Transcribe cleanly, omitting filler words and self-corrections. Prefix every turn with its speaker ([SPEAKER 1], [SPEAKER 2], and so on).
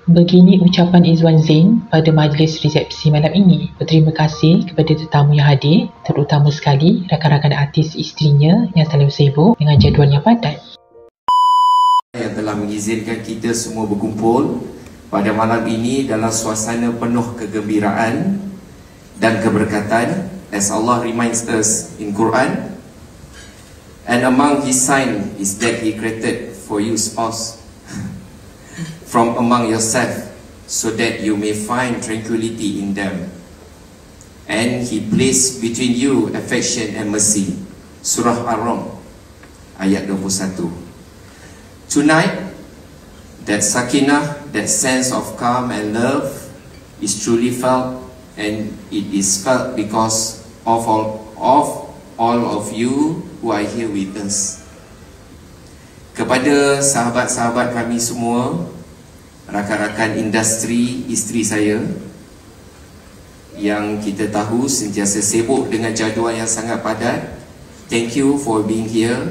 [SPEAKER 1] Begini ucapan Izwan Zain pada majlis resepsi malam ini. Berterima kasih kepada tetamu yang hadir, terutama sekali rakan-rakan artis isterinya yang selalu sibuk dengan jadual yang padat.
[SPEAKER 2] Yang telah mengizinkan kita semua berkumpul pada malam ini dalam suasana penuh kegembiraan dan keberkatan, as Allah reminds us in Quran, and among His sign is that He created for you spouse from among yourself, so that you may find tranquility in them, and He placed between you affection and mercy. Surah Ar-Rum ayat 21. Tonight, that sakinah, that sense of calm and love is truly felt, and it is felt because of all of you who are here with us. Kepada sahabat-sahabat kami semua, rakan-rakan industri isteri saya yang kita tahu sentiasa sibuk dengan jadual yang sangat padat, thank you for being here.